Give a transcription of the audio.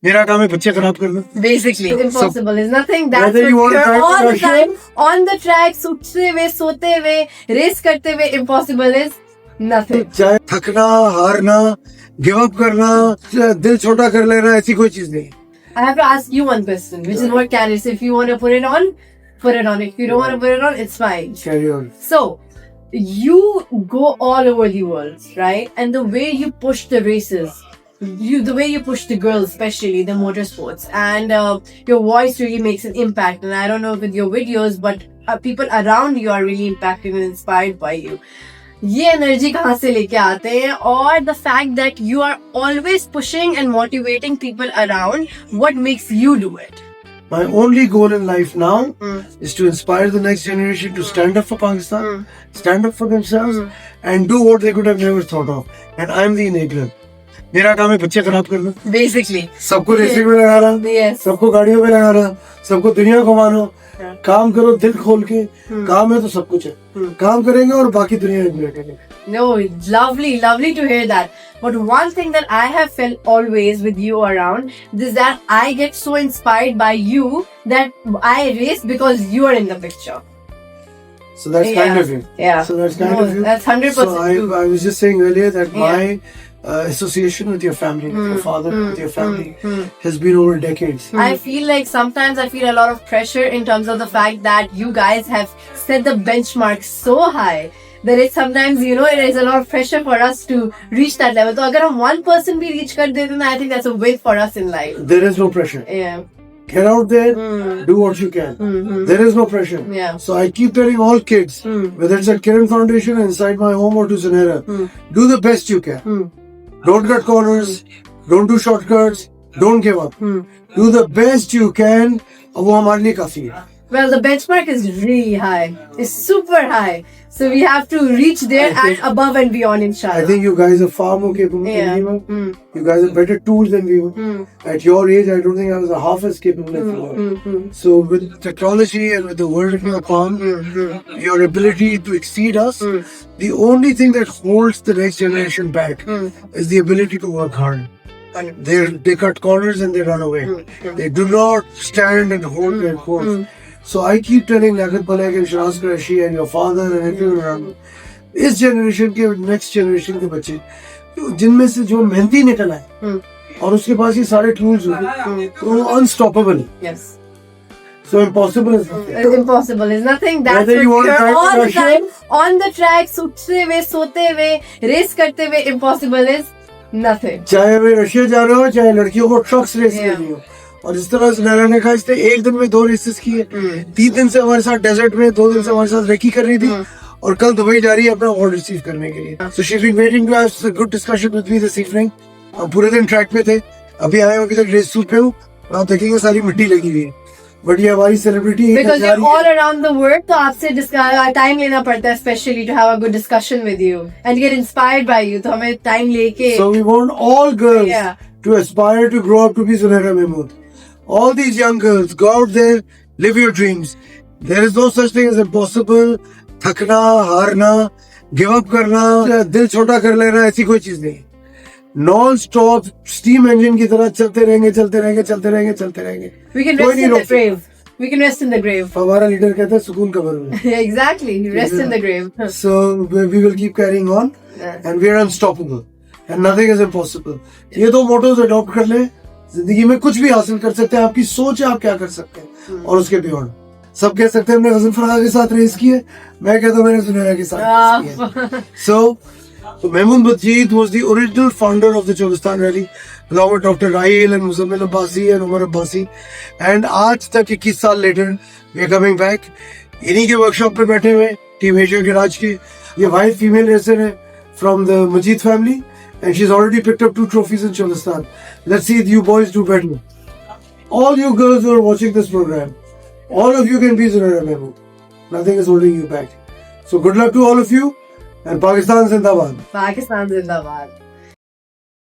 मेरा काम है बच्चे खराब करना. Basically, impossible is nothing. That's Whether what you want to you're try all to the rush time on the track, उठते हुए, सोते हुए, रेस करते हुए. Impossible is nothing. चाहे थकना, हारना, गिव अप करना, दिल छोटा कर लेना, ऐसी कोई चीज नहीं. I have to ask you one question, which is what carries. If you want to put it on, put it on. If you don't want to put it on, it's fine. Carry on. So, you go all over the world, right? And the way you push the races, the way you push the girls, especially the motorsports, and your voice really makes an impact. And I don't know with your videos, but people around you are really impacted and inspired by you. ये energy कहाँ से लेके आते हैं? और the fact that you are always pushing and motivating people around, what makes you do it? My only goal in life now is to inspire the next generation to stand up for Pakistan, stand up for themselves, and do what they could have never thought of. And I'm the enabler. मेरा काम है बच्चे खराब करना. Basically. सबको racing में लगा रहा, Yes. सबको गाड़ियों में लगा रहा, सबको दुनिया घुमाना. काम करो दिल खोल के. काम है तो सब कुछ है. काम करेंगे और बाकी दुनिया एंजॉय करेंगे. No, lovely to hear that. But one thing that I have felt always with you around is that I get so inspired by you that I race because you are in the picture. So that's kind of you. Yeah. So that's kind of you. That's 100% So true. I was just saying earlier that my association with your family, with your father, with your family, has been over decades. I feel like sometimes I feel a lot of pressure in terms of the fact that you guys have set the benchmark so high that it's sometimes, you know, it is a lot of pressure for us to reach that level. So, अगर हम 1% भी reach कर देते ना, I think that's a win for us in life. There is no pressure. Yeah. Get out there, do what you can. There is no pressure. Yeah. So I keep telling all kids, whether it's at Kiran Foundation, inside my home or to Zanera, do the best you can. Don't cut corners, don't do shortcuts, don't give up. Do the best you can. अब वो हमारे लिए काफी है. Well, the benchmark is really high. It's super high. So we have to reach there and above and beyond, inshallah. I think you guys are far more capable than we were. You guys have better tools than we were. At your age, I don't think I was half as capable as you were. So with technology and with the world in your palm, your ability to exceed us, the only thing that holds the next generation back is the ability to work hard. They cut corners and they run away. They do not stand and hold their course. So I keep telling Liaquat Palak and Shiraz Qureshi and your father and everyone around, इस generation के next generation के बच्चे जिनमें से जो मेहनती निकल आए और उसके पास ये सारे tools होंगे तो वो unstoppable है. Yes. So impossible is nothing. Impossible is nothing. That's Whether you want what to you're try to all the rush time on the track, उठते हुए, सोते हुए, रेस करते हुए. Impossible is nothing. चाहे वे रशिया जा रहे हो चाहे लड़कियों को ट्रक्स रेस लेनी हो. और इस तरह ज़नैरा ने कहा इसने एक दिन में 2 रेसेस किए, 3 दिन से हमारे साथ डेजर्ट में, 2 दिन से हमारे साथ रेकी कर रही थी और कल दुबई जा रही है अपना अवार्ड रिसीव करने के लिए. So she's been waiting to have a good discussion with me this evening. हम पूरे दिन ट्रैक पे थे, अभी आए हो कि तक रेस सूट पे हूँ, आप देखेंगे सारी मिट्टी लगी हुई है. बट ये हमारी सेलिब्रिटी है. Because you're all around the world, तो आपसे टाइम लेना पड़ता है, especially to have a good discussion with you and get inspired by you. तो हमें टाइम लेके. So we want all girls to aspire to grow up to be Zanera Mahmood. All these young girls, go out there, live your dreams. There is no such thing as impossible. थकना, हारना, give up करना, दिल छोटा कर लेना, ऐसी कोई चीज नहीं. नॉन स्टॉप स्टीम इंजन की तरह चलते रहेंगे, चलते रहेंगे, चलते रहेंगे, चलते रहेंगे. We can rest in the grave. We can rest in the grave. हमारा लीडर कहता है सुकून कब्र में. Exactly, rest in the grave. So we will keep carrying on, and we are unstoppable, and nothing is impossible. ये 2 mottos adopt कर ले, जिंदगी में कुछ भी हासिल कर सकते हैं. आपकी सोच है आप क्या कर सकते हैं और उसके बियॉन्ड. सब कह सकते हैं हमने गजल फराह के साथ रेस की है, मैं कहता हूँ मैंने ज़नैरा के साथ रेस की है. So Mehmood Majid was the original founder of the Cholistan Rally, along with Dr. Rahil and Muzammil Abbasi and Umar Abbasi. And आज तक 21 साल later we are coming back. इन्हीं के वर्कशॉप पे बैठे हुए टीम एशिया के राज के ये वाइफ फीमेल रेसर है from the Majid family. And she's already picked up 2 trophies in Cholistan. Let's see if you boys do better. All you girls who are watching this program, all of you can be Zanera Mahmood. Nothing is holding you back. So good luck to all of you, and Pakistan Zindabad. Pakistan Zindabad.